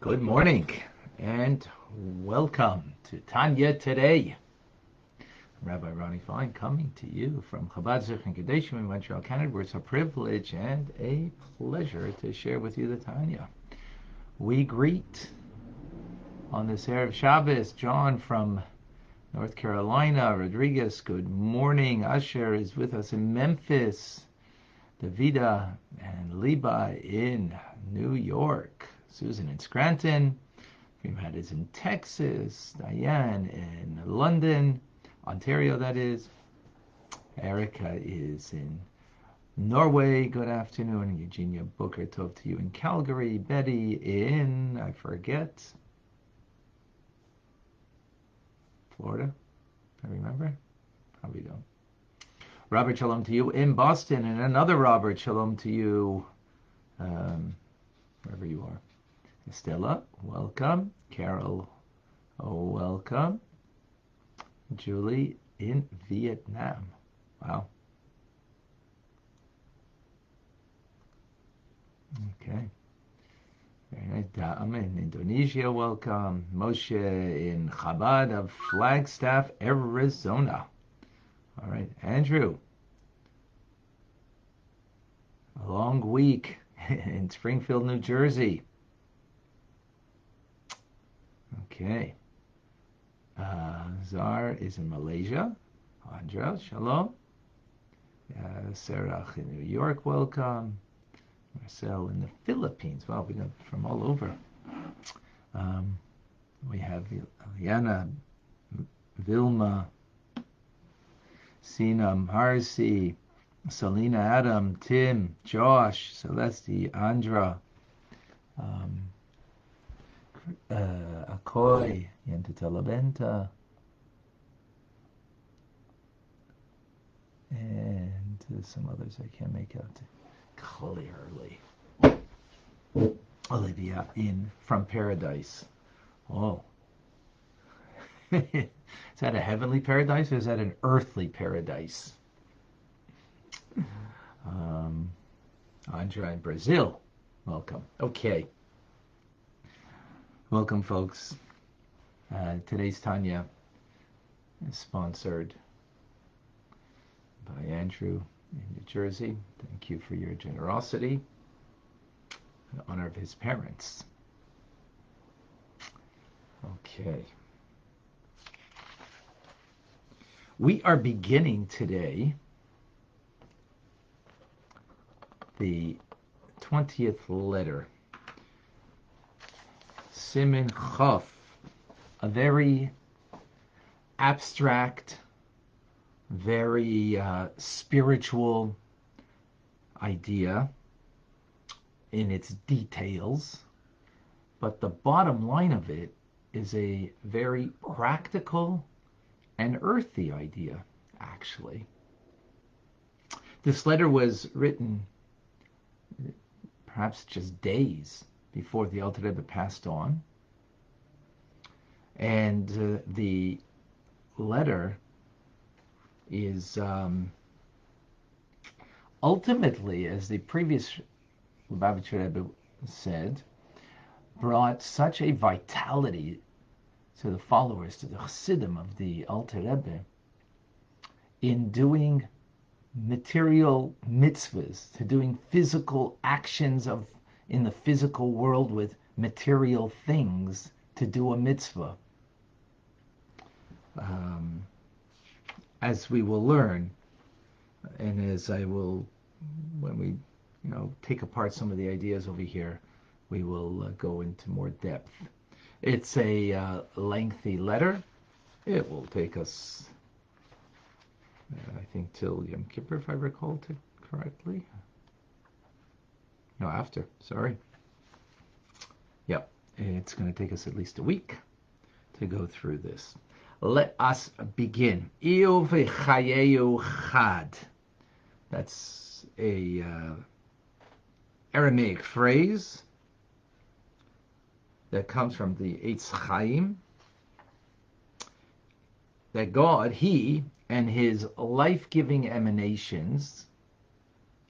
Good morning and welcome to Tanya today. Rabbi Ronnie Fine coming to you from Chabad Zichin Kadeshim in Montreal, Canada, where it's a privilege and a pleasure to share with you the Tanya. We greet on this Erev Shabbos John from North Carolina, Rodriguez, good morning. Asher is with us in Memphis, Davida and Levi in New York. Susan in Scranton, Freeman is in Texas, Diane in London, Ontario that is, Erica is in Norway, good afternoon, Eugenia Booker Tov to you in Calgary, Betty in, I forget, Florida, I remember, probably don't. Robert, shalom to you in Boston, and another Robert, shalom to you, wherever you are. Stella, welcome. Carol, welcome. Julie in Vietnam. Wow. Okay. Very nice. Dam in Indonesia, welcome. Moshe in Chabad of Flagstaff, Arizona. All right. Andrew. A long week in Springfield, New Jersey. Okay. Zar is in Malaysia. Andra, shalom. Sarah in New York, welcome. Marcel in the Philippines. Wow, we got from all over. We have Liana, Vilma, Sina, Marcy, Selena, Adam, Tim, Josh, Celeste, Andra, Akoy, Yenta Talabenta, and some others I can't make out clearly. Olivia from Paradise. Oh. Is that a heavenly paradise or is that an earthly paradise? Andra in Brazil. Welcome. Okay. Welcome, folks. Today's Tanya is sponsored by Andrew in New Jersey. Thank you for your generosity in honor of his parents. Okay. We are beginning today the 20th letter. Siman Chaf, a very abstract, very spiritual idea in its details, but the bottom line of it is a very practical and earthy idea, actually. This letter was written perhaps just days before the Alter Rebbe passed on, and the letter is ultimately, as the previous Lubavitcher Rebbe said, brought such a vitality to the followers, to the Chassidim of the Alter Rebbe, in doing material mitzvahs, to doing physical actions in the physical world with material things, to do a mitzvah. As we will learn, and as I will, when we take apart some of the ideas over here, we will go into more depth. It's a lengthy letter. It will take us, I think, till Yom Kippur, if I recall it correctly. No, after, sorry. Yep, it's going to take us at least a week to go through this. Let us begin. That's a Aramaic phrase that comes from the Eitz Chaim, that God, He, and His life-giving emanations,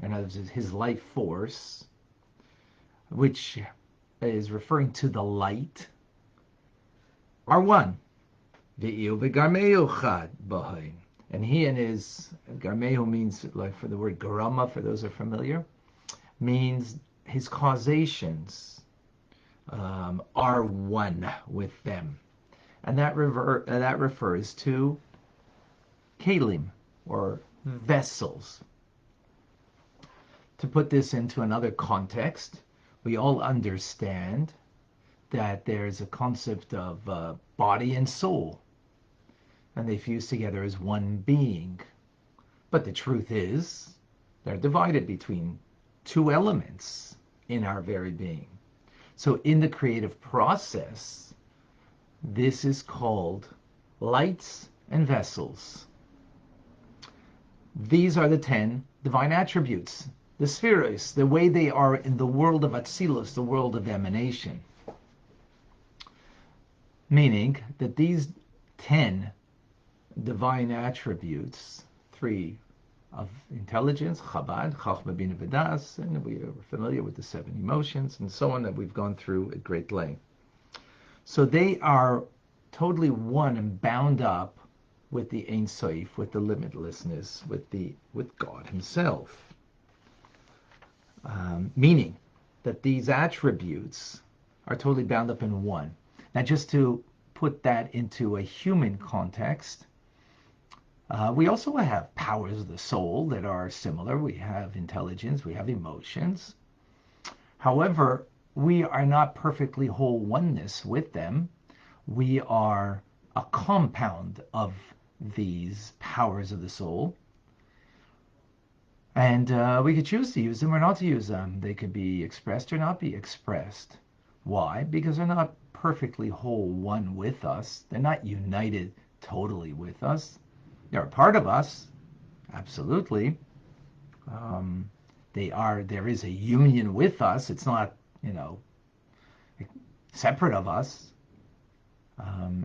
and his life force, which is referring to the light, are one. And he and his, Garmehu means, like for the word garama, for those who are familiar, means his causations are one with them. And that refers to kalim, or vessels. To put this into another context, we all understand that there's a concept of body and soul, and they fuse together as one being. But the truth is, they're divided between two elements in our very being. So in the creative process, this is called lights and vessels. These are the 10 divine attributes, the spheres, the way they are in the world of Atzilus, the world of emanation. Meaning that these 10 divine attributes, 3 of intelligence, Chabad, Chachma, Bina, V'das, and we are familiar with the 7 emotions and so on that we've gone through at great length. So they are totally one and bound up with the Ein Sof, with the limitlessness, with God Himself. Meaning that these attributes are totally bound up in one. Now, just to put that into a human context, we also have powers of the soul that are similar. We have intelligence, we have emotions. However, we are not perfectly whole oneness with them. We are a compound of these powers of the soul. And we could choose to use them or not to use them. They could be expressed or not be expressed. Why? Because they're not perfectly whole one with us. They're not united totally with us. They're a part of us, absolutely. There is a union with us. It's not, separate of us.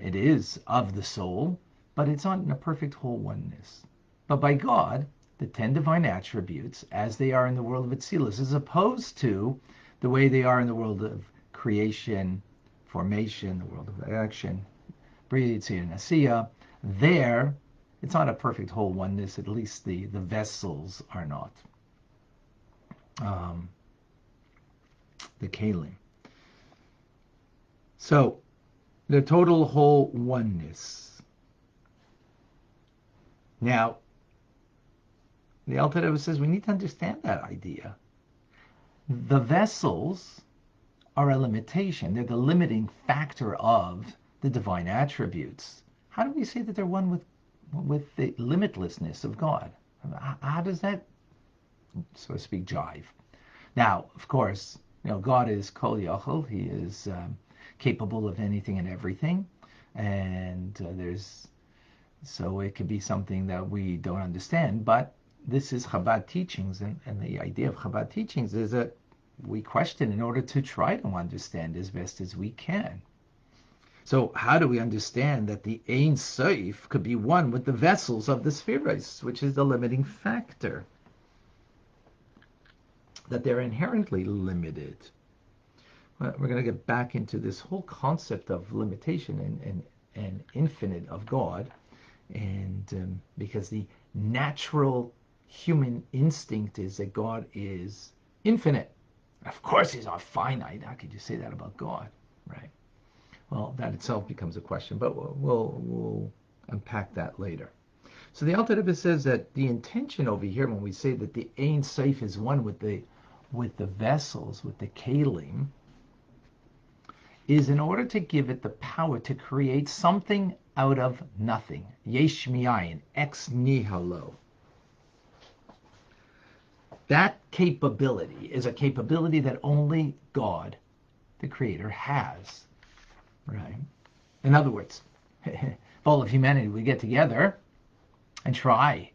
It is of the soul, but it's not in a perfect whole oneness. But by God, the 10 divine attributes, as they are in the world of Atzilus, as opposed to the way they are in the world of creation, formation, the world of action, Bria, Yitzir, and Asiya, there, it's not a perfect whole oneness. At least the vessels are not. The kalim. So, the total whole oneness. Now, the Alter Rebbe says we need to understand that idea. The vessels are a limitation. They're the limiting factor of the divine attributes. How do we say that they're one with the limitlessness of God? How does that, so to speak, jive? Now, of course, God is Kol Yachol. He is capable of anything and everything, and so it could be something that we don't understand. But this is Chabad teachings, and the idea of Chabad teachings is that we question in order to try to understand as best as we can. So how do we understand that the Ein Sof could be one with the vessels of the spheres, which is the limiting factor? That they're inherently limited. Well, we're going to get back into this whole concept of limitation and infinite of God, and because the natural human instinct is that God is infinite. Of course, He's not finite. How could you say that about God, right? Well, that itself becomes a question, but we'll unpack that later. So the Alter Rebbe says that the intention over here, when we say that the Ein Sof is one with the vessels, with the kalim, is in order to give it the power to create something out of nothing. Yesh mi'ayin, ex nihilo. That capability is a capability that only God, the Creator, has. Right? In other words, if all of humanity would get together and try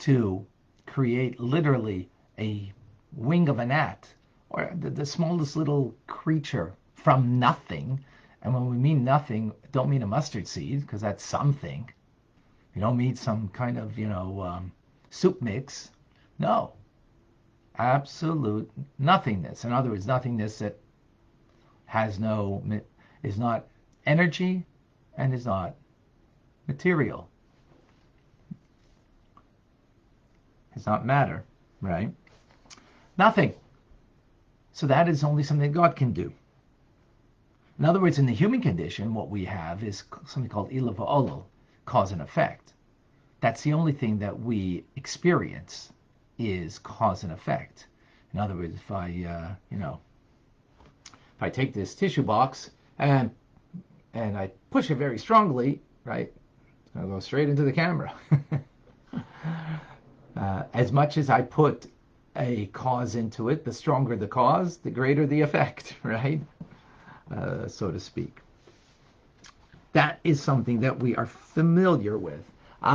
to create literally a wing of a gnat, or the smallest little creature from nothing, and when we mean nothing, don't mean a mustard seed, because that's something. You don't mean some kind of, soup mix. No. Absolute nothingness. In other words, nothingness that is not energy and is not material. It's not matter, right? Nothing. So that is only something God can do. In other words, in the human condition, what we have is something called ilah va'olol, cause and effect. That's the only thing that we experience is cause and effect. In other words, if I take this tissue box and I push it very strongly, right, it's going to go straight into the camera. As much as I put a cause into it, the stronger the cause, the greater the effect, right? So to speak. That is something that we are familiar with. The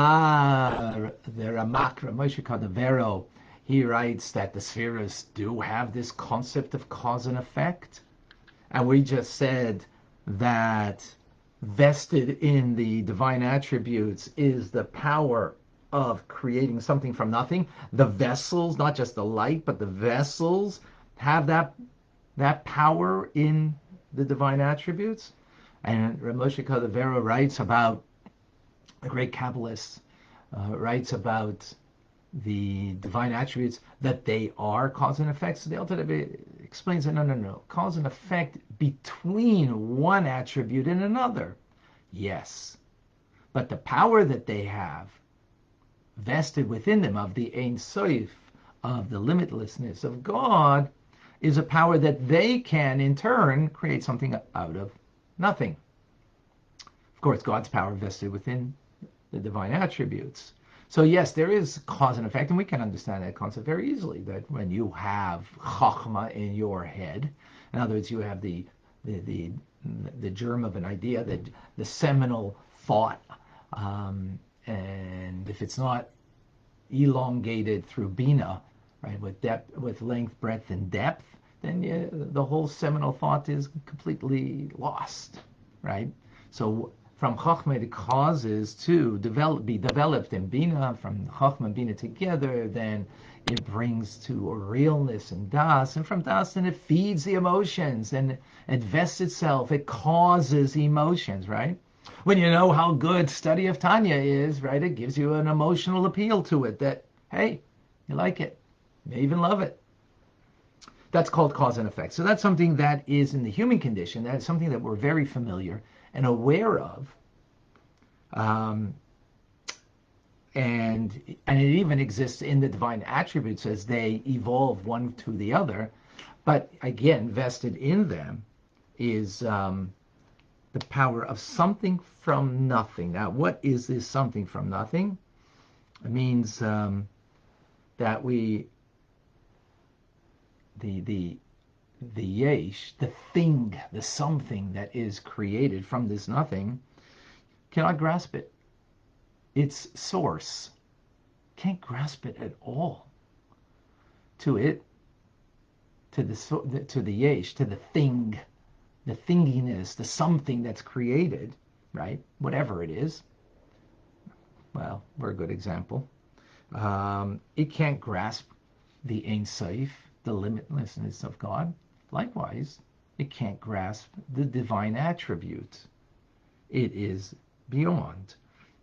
Ramak, Moshe Cordovero, he writes that the spheres do have this concept of cause and effect. And we just said that vested in the divine attributes is the power of creating something from nothing. The vessels, not just the light, but the vessels have that power in the divine attributes. And Moshe Cordovero writes about, the great Kabbalist writes about the divine attributes, that they are cause and effect. So the Alter Rebbe explains that no. Cause and effect between one attribute and another. Yes. But the power that they have vested within them of the Ein Sof, of the limitlessness of God, is a power that they can in turn create something out of nothing. Of course, God's power vested within the divine attributes. So yes, there is cause and effect, and we can understand that concept very easily, that when you have chachma in your head, in other words, you have the germ of an idea, the seminal thought, and if it's not elongated through bina, right, with length, breadth, and depth, then the whole seminal thought is completely lost, right? So from Chachma it causes to be developed in Bina, from Chachma and Bina together, then it brings to a realness and Das, and from Das then it feeds the emotions, and it vests itself, it causes emotions, right? When you know how good study of Tanya is, right, it gives you an emotional appeal to it that, hey, you like it, you may even love it. That's called cause and effect. So that's something that is in the human condition. That's something that we're very familiar and aware of. And it even exists in the divine attributes as they evolve one to the other. But again, vested in them is the power of something from nothing. Now, what is this something from nothing? It means that the yesh, the thing, the something that is created from this nothing, cannot grasp it. Its source can't grasp it at all. To it, to the yesh, to the thing, the thinginess, the something that's created, right? Whatever it is. Well, we're a good example. It can't grasp the Ein Sof, the limitlessness of God. Likewise, it can't grasp the divine attribute. It is beyond.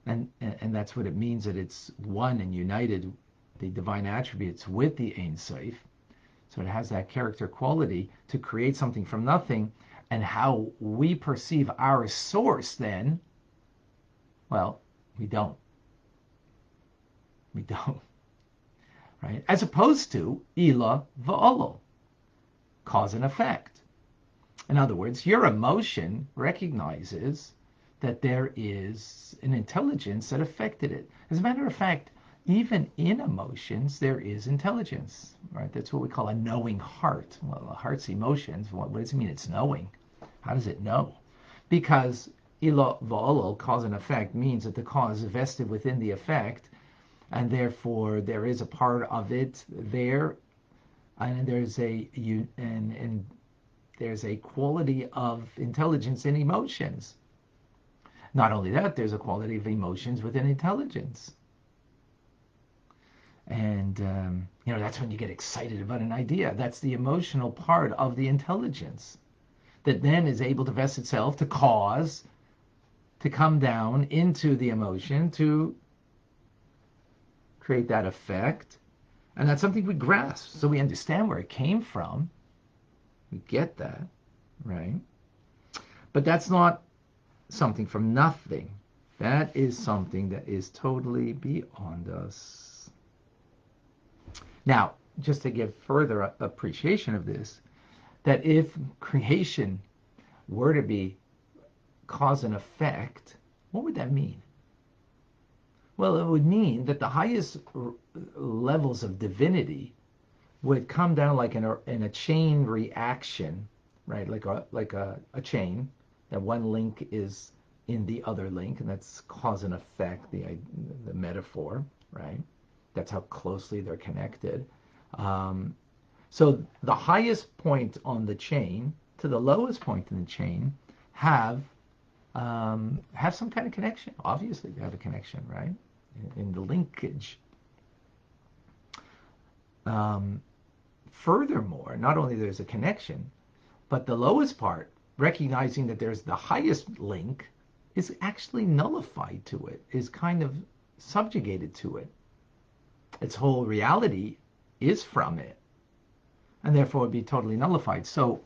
And that's what it means, that it's one and united, the divine attributes, with the Ein Sof. So it has that character quality to create something from nothing. And how we perceive our source then, well, we don't. We don't. Right? As opposed to ilah va'olol, cause and effect. In other words, your emotion recognizes that there is an intelligence that affected it. As a matter of fact, even in emotions, there is intelligence, right? That's what we call a knowing heart. Well, a heart's emotions, what does it mean it's knowing? How does it know? Because ilah va'olol, cause and effect, means that the cause is vested within the effect, and therefore there is a part of it there, and there's a quality of intelligence in emotions. Not only that, there's a quality of emotions within intelligence. And that's when you get excited about an idea. That's the emotional part of the intelligence. that then is able to vest itself to cause, to come down into the emotion, to create that effect. And that's something we grasp. So we understand where it came from. We get that, right? But that's not something from nothing. That is something that is totally beyond us. Now, just to give further appreciation of this, that if creation were to be cause and effect, what would that mean? Well, it would mean that the highest levels of divinity would come down like in a chain reaction, right? Like a chain, that one link is in the other link, and that's cause and effect, the metaphor, right? That's how closely they're connected. So the highest point on the chain to the lowest point in the chain have some kind of connection. Obviously, they have a connection, right? In the linkage. Furthermore, not only there's a connection, but the lowest part, recognizing that there's the highest link, is actually nullified to it, is kind of subjugated to it. Its whole reality is from it, and therefore would be totally nullified. So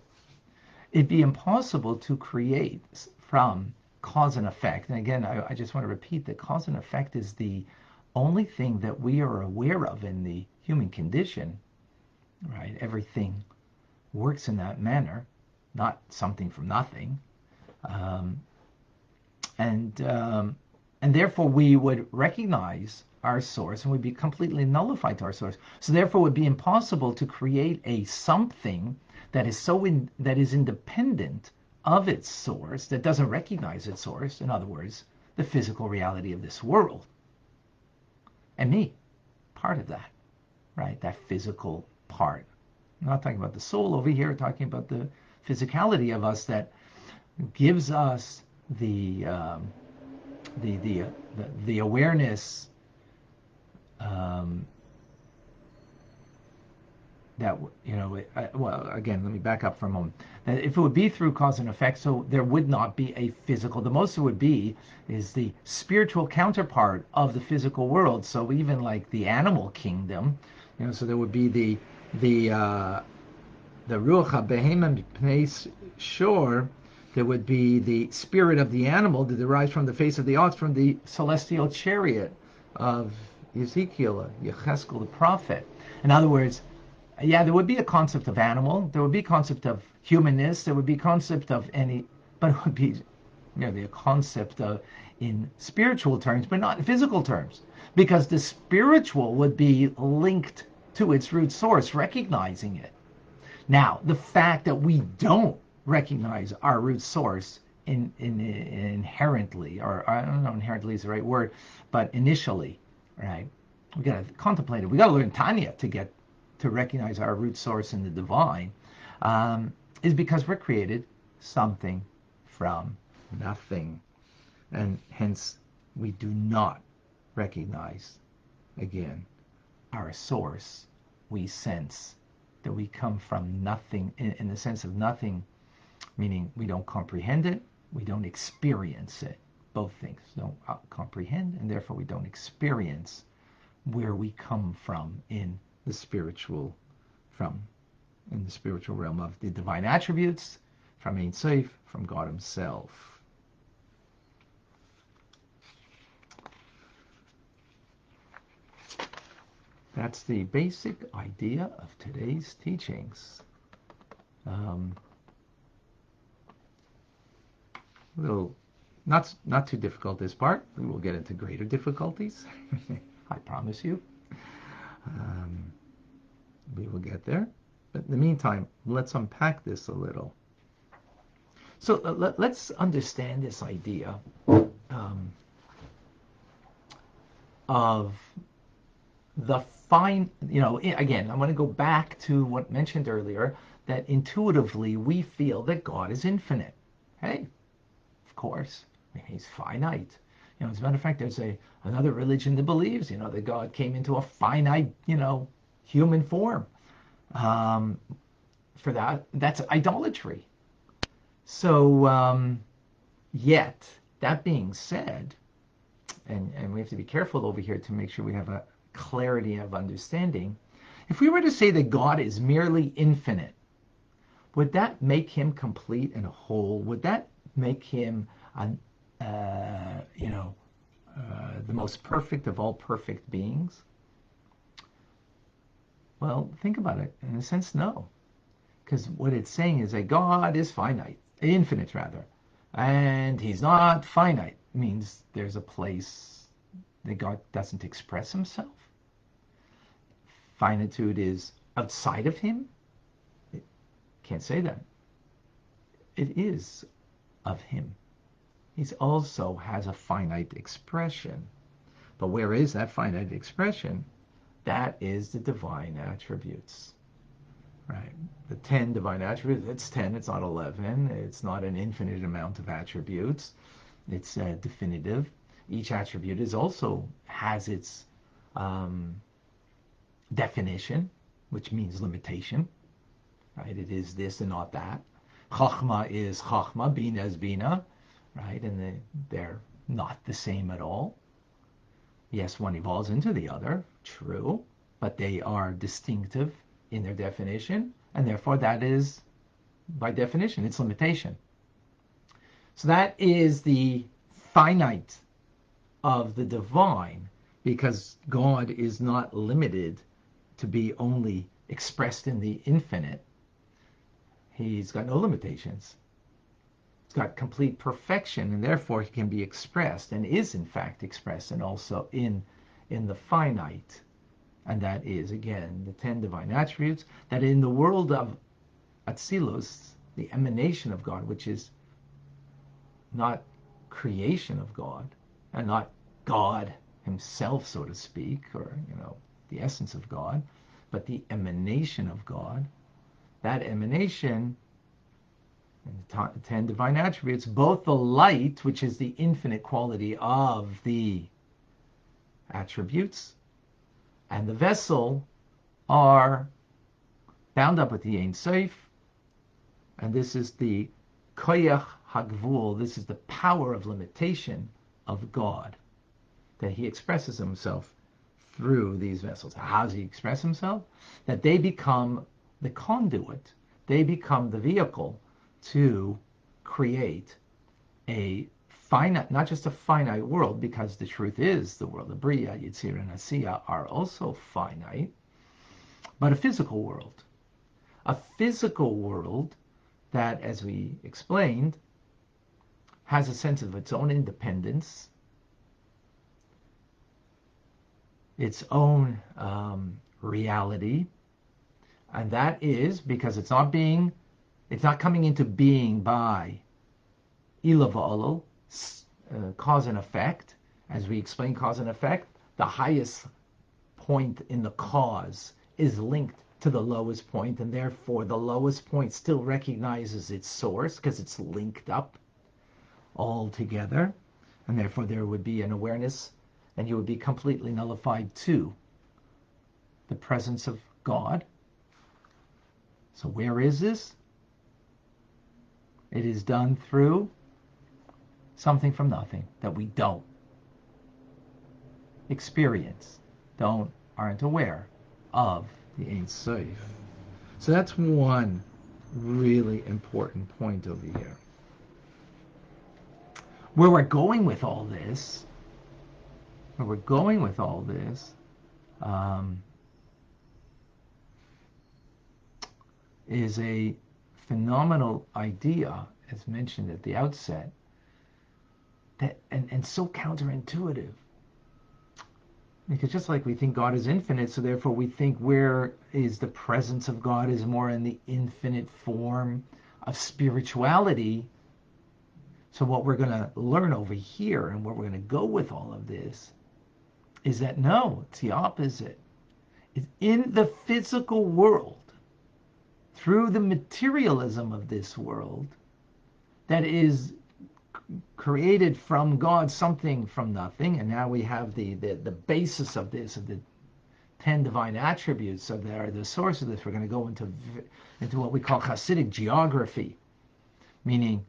it'd be impossible to create from cause and effect. And again, I just want to repeat that cause and effect is the only thing that we are aware of in the human condition, right? Everything works in that manner, not something from nothing. And therefore we would recognize our source and would be completely nullified to our source. So therefore it would be impossible to create a something that is that is independent of its source, that doesn't recognize its source. In other words, the physical reality of this world. And me, part of that, right? That physical part. I'm not talking about the soul over here, we're talking about the physicality of us that gives us the awareness that, well, again, let me back up for a moment. That if it would be through cause and effect, so there would not be a physical. The most it would be is the spiritual counterpart of the physical world. So even like the animal kingdom, so there would be the Ruach HaBehema Pnei Shor. There would be the spirit of the animal that derives from the face of the ox, from the celestial chariot of Ezekiel, Yecheskel the prophet. In other words, yeah, there would be a concept of animal, there would be a concept of humanness, there would be a concept of but it would be merely a concept of in spiritual terms, but not in physical terms, because the spiritual would be linked to its root source, recognizing it. Now, the fact that we don't recognize our root source inherently, or I don't know, inherently is the right word, but initially, right? We got to contemplate it. We got to learn Tanya to recognize our root source in the divine, is because we're created something from nothing. And hence, we do not recognize, again, our source. We sense that we come from nothing, in the sense of nothing, meaning we don't comprehend it, we don't experience it. Both things. Don't comprehend, and therefore we don't experience where we come from in the spiritual realm of the divine attributes, from Ein Sof, from God himself. That's the basic idea of today's teachings. Not too difficult, this part. We will get into greater difficulties. I promise you. We will get there. But in the meantime, let's unpack this a little. So let's understand this idea of the fine, again, I want to go back to what mentioned earlier, that intuitively we feel that God is infinite. Hey, of course, he's finite. As a matter of fact, there's another religion that believes, that God came into a finite, human form. For that's idolatry. So, yet, that being said, and we have to be careful over here to make sure we have a clarity of understanding. If we were to say that God is merely infinite, would that make him complete and whole? Would that make him, the most perfect of all perfect beings? Well, think about it. In a sense, no. Because what it's saying is that God is finite, infinite rather, and he's not finite. It means there's a place that God doesn't express himself. Finitude is outside of him. Can't say that. It is of him. He also has a finite expression. But where is that finite expression? That is the divine attributes. Right? The 10 divine attributes, it's 10, it's not 11. It's not an infinite amount of attributes. It's definitive. Each attribute is also has its definition, which means limitation. Right? It is this and not that. Chachma is Chachma, Bina is Bina, right? And they're not the same at all. Yes, one evolves into the other, true, but they are distinctive in their definition, and therefore that is, by definition, its limitation. So that is the finite of the divine, because God is not limited to be only expressed in the infinite. He's got no limitations. He's got complete perfection, and therefore he can be expressed, and is in fact expressed, and also in the finite. And that is, again, the 10 divine attributes, that in the world of Atzilus, the emanation of God, which is not creation of God, and not God himself, so to speak, or, the essence of God, but the emanation of God, that emanation, and the 10 divine attributes, both the light, which is the infinite quality of the attributes, and the vessel are bound up with the Ein Sof, and this is the Koyach Hagvul, this is the power of limitation of God, that he expresses himself through these vessels. How does he express himself? That they become the conduit, they become the vehicle to create a finite, not just a finite world, because the truth is the world of Bria, Yitzir, and Asiya are also finite, but a physical world. A physical world that, as we explained, has a sense of its own independence, its own reality, and that is because it's not coming into being by Ila va'olol, cause and effect. As we explain cause and effect, the highest point in the cause is linked to the lowest point, and therefore the lowest point still recognizes its source because it's linked up all together, and therefore there would be an awareness, and you would be completely nullified to the presence of God. So where is this? It is done through something from nothing that we don't experience, aren't aware of the Ein Sof. So that's one really important point over here. Where we're going with all this, is a phenomenal idea, as mentioned at the outset, that and so counterintuitive. Because just like we think God is infinite, so therefore we think where is the presence of God is more in the infinite form of spirituality. So what we're going to learn over here, and where we're going to go with all of this, is that no, it's the opposite. It's in the physical world, through the materialism of this world, that is created from God something from nothing, and now we have the basis of this, of the 10 divine attributes, so they are the source of this. We're going to go into what we call Hasidic geography, meaning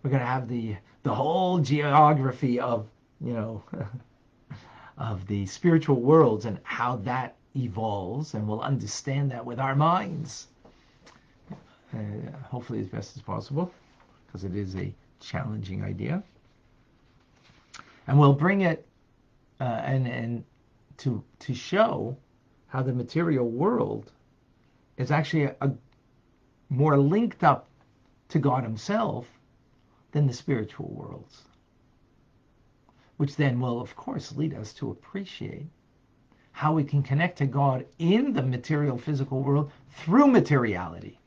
we're going to have the whole geography of, you know, of the spiritual worlds and how that evolves, and we'll understand that with our minds, hopefully as best as possible, because it is a challenging idea. And we'll bring it and to show how the material world is actually a more linked up to God Himself than the spiritual worlds, which then will, of course, lead us to appreciate how we can connect to God in the material physical world through materiality.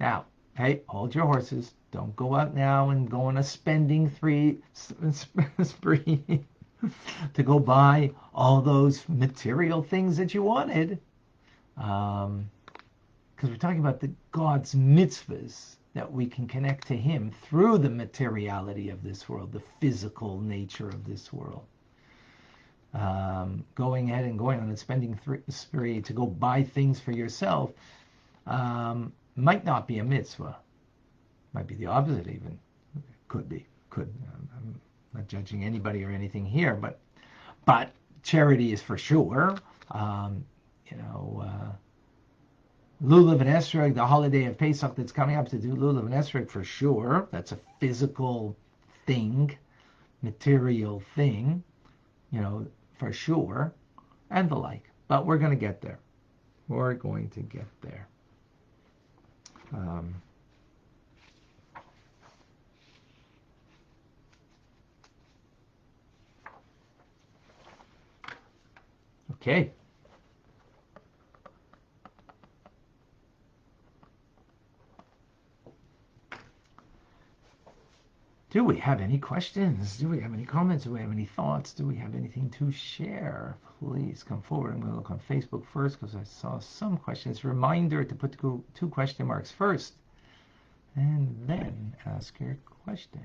Now, hey, hold your horses. Don't go out now and go on a spending spree to go buy all those material things that you wanted. Because we're talking about the God's mitzvahs, that we can connect to Him through the materiality of this world, the physical nature of this world. Going ahead and going on a spending spree to go buy things for yourself might not be a mitzvah. Might be the opposite even. Could be. Could. I'm not judging anybody or anything here, but charity is for sure. Lulav and Esrog, the holiday of Pesach that's coming up, to do Lulav and Esrog for sure. That's a physical thing, material thing, for sure, and the like. But we're going to get there. We're going to get there. Okay. Do we have any questions? Do we have any comments? Do we have any thoughts? Do we have anything to share? Please come forward. I'm going to look on Facebook first because I saw some questions. Reminder to put 2 question marks first and then ask your question.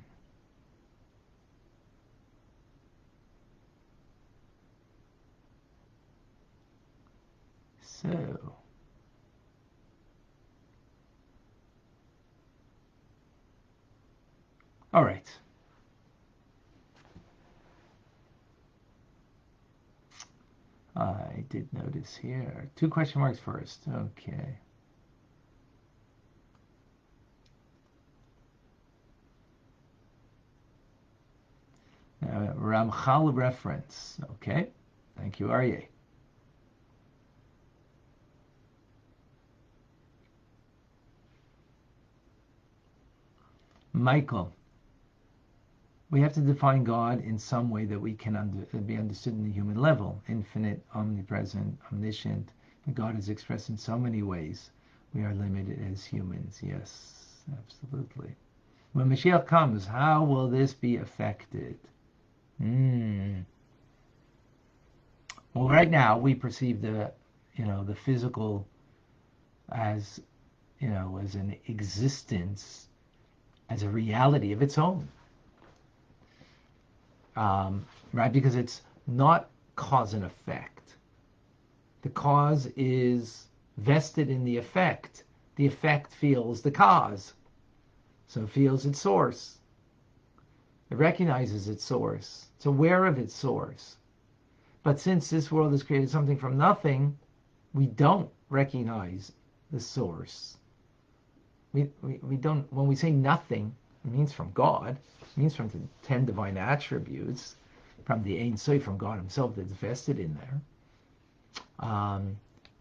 So, all right. I did notice here. 2 question marks first. Okay. Ramchal reference. Okay. Thank you, Aryeh. Michael, we have to define God in some way that we can be understood in the human level. Infinite, omnipresent, omniscient. God is expressed in so many ways. We are limited as humans. Yes, absolutely. When Mashiach comes, how will this be affected? Well, right now we perceive the physical as, as an existence, as a reality of its own. Right? Because it's not cause and effect. The cause is vested in the effect. The effect feels the cause. So it feels its source. It recognizes its source. It's aware of its source. But since this world has created something from nothing, we don't recognize the source. We don't, when we say nothing, it means from God. It means from the 10 divine attributes, from the Ein Sof, from God Himself that's vested in there.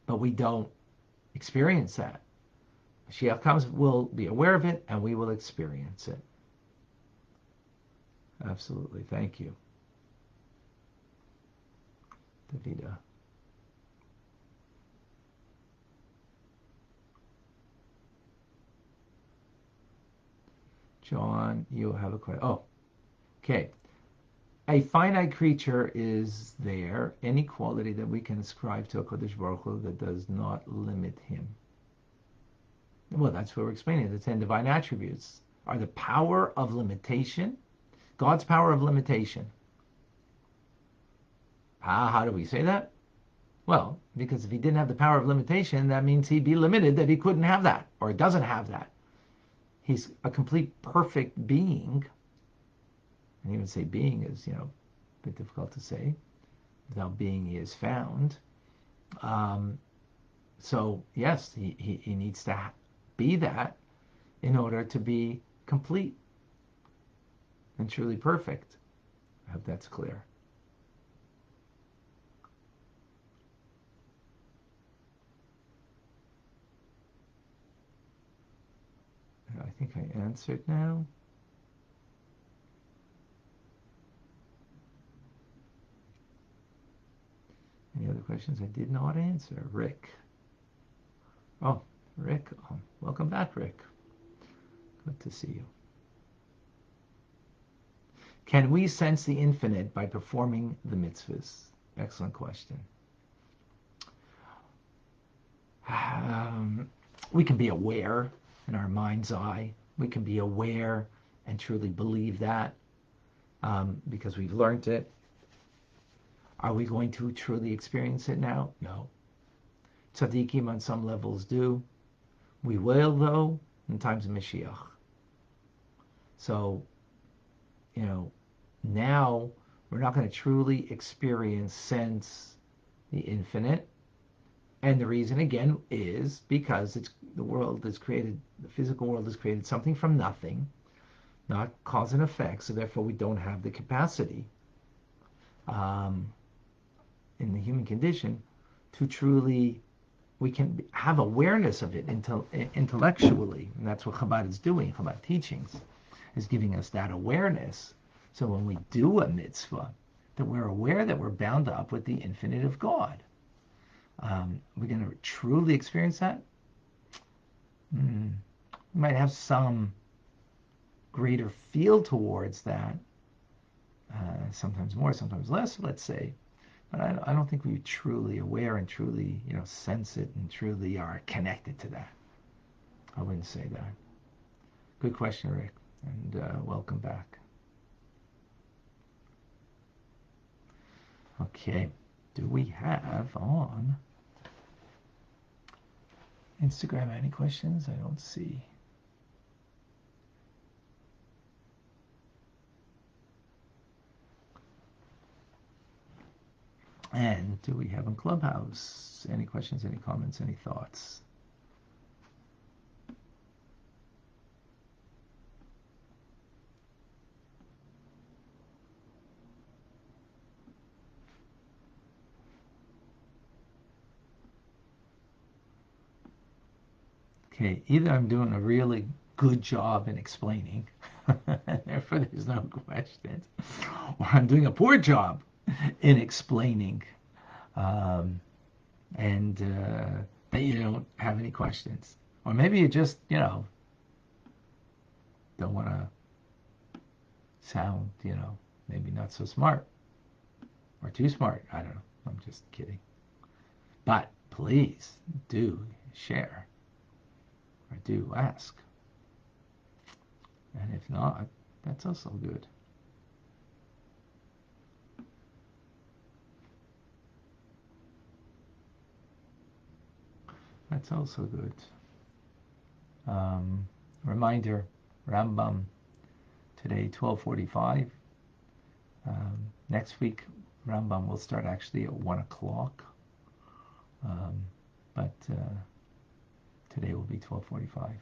But we don't experience that. Mashiach comes, we'll be aware of it, and we will experience it. Absolutely. Thank you, Davida. John, you have a question. Oh, okay. A finite creature is there, any quality that we can ascribe to a Kodesh Baruch Hu that does not limit Him. Well, that's what we're explaining. The 10 divine attributes are the power of limitation, God's power of limitation. How do we say that? Well, because if He didn't have the power of limitation, that means He'd be limited, that He couldn't have that, or doesn't have that. he's a complete perfect being. And even say being is, a bit difficult to say. Without being, he is found. So yes, he needs to be that in order to be complete and truly perfect. I hope that's clear. I think I answered now. Any other questions I did not answer? Rick. Oh, Rick. Oh, welcome back, Rick. Good to see you. Can we sense the infinite by performing the mitzvahs? Excellent question. We can be aware in our mind's eye. We can be aware and truly believe that because we've learned it. Are we going to truly experience it now? No. Tzaddikim on some levels do. We will, though, in times of Mashiach. So, now we're not going to truly experience, sense the infinite. And the reason, again, is because the world is created, the physical world is created something from nothing, not cause and effect, so therefore we don't have the capacity in the human condition to truly, we can have awareness of it intellectually, and that's what Chabad is doing. Chabad teachings is giving us that awareness, so when we do a mitzvah, that we're aware that we're bound up with the infinite of God. We're going to truly experience that? We might have some greater feel towards that, sometimes more, sometimes less, let's say. But I don't think we're truly aware and truly, sense it and truly are connected to that. I wouldn't say that. Good question, Rick, and welcome back. Okay, do we have on Instagram any questions? I don't see. And do we have in Clubhouse any questions, any comments, any thoughts? Okay, either I'm doing a really good job in explaining, and therefore there's no questions, or I'm doing a poor job in explaining, and that you don't have any questions. Or maybe you just, don't want to sound, maybe not so smart, or too smart. I don't know. I'm just kidding. But please do share. Or do ask. And if not, that's also good. That's also good. Reminder, Rambam today, 12:45. Next week, Rambam will start actually at 1 o'clock. But today will be 12:45.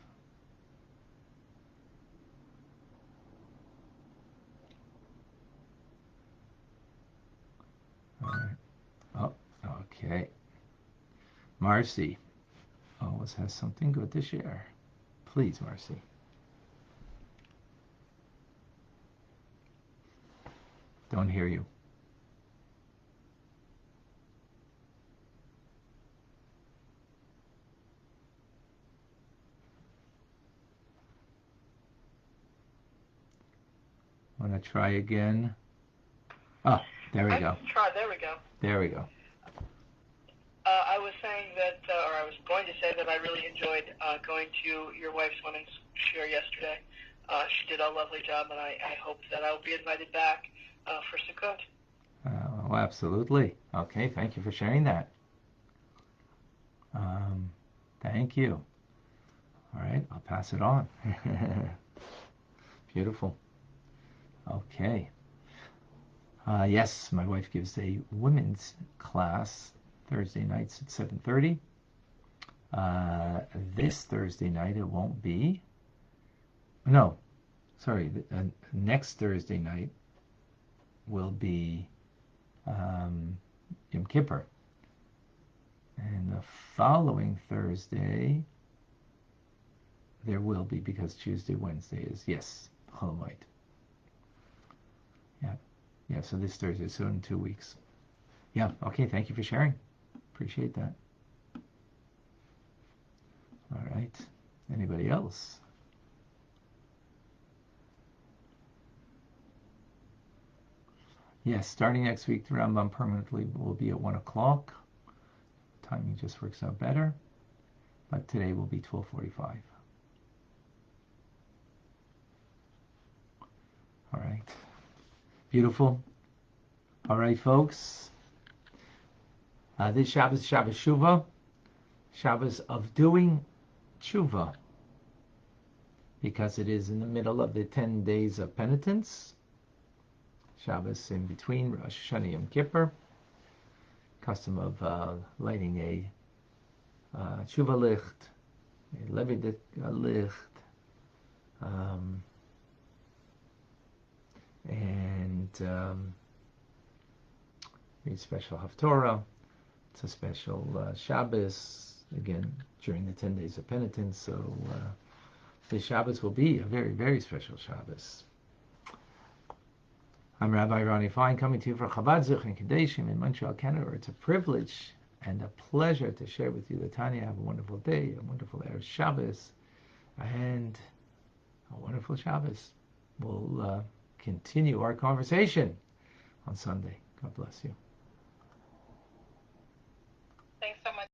All right. Oh, okay. Marcy always has something good to share. Please, Marcy. Don't hear you. Want to try again? Oh, there we go. Try. There we go. There we go. I was saying that, or I was going to say that I really enjoyed going to your wife's women's share yesterday. She did a lovely job, and I hope that I'll be invited back for Sukkot. Oh, absolutely. Okay, thank you for sharing that. Thank you. All right, I'll pass it on. Beautiful. Okay. Yes, my wife gives a women's class Thursday nights at 7:30. This Thursday night it won't be. No, sorry. Next Thursday night will be Yom Kippur. And the following Thursday there will be, because Tuesday, Wednesday is, yes, Cholamoid. Yeah. Yeah, so this Thursday, so in 2 weeks. Yeah, okay, thank you for sharing. Appreciate that. All right. Anybody else? Yes, starting next week, the Rambam permanently will be at 1 o'clock. Timing just works out better. But today will be 12:45. All right. Beautiful. All right, folks. This Shabbos is Shabbos Shuvah. Shabbos of doing tshuva, because it is in the middle of the 10 days of penitence. Shabbos in between Rosh Hashanah and Yom Kippur. Custom of lighting a tshuva licht, a levidik licht, and read special Haftorah. It's a special Shabbos, again, during the 10 days of penitence. So this Shabbos will be a very, very special Shabbos. I'm Rabbi Ronnie Fine, coming to you from Chabad.Chabad in Montreal, Canada. It's a privilege and a pleasure to share with you the Tanya. Have a wonderful day, a wonderful Erev Shabbos, and a wonderful Shabbos. We'll continue our conversation on Sunday. God bless you. Thanks so much.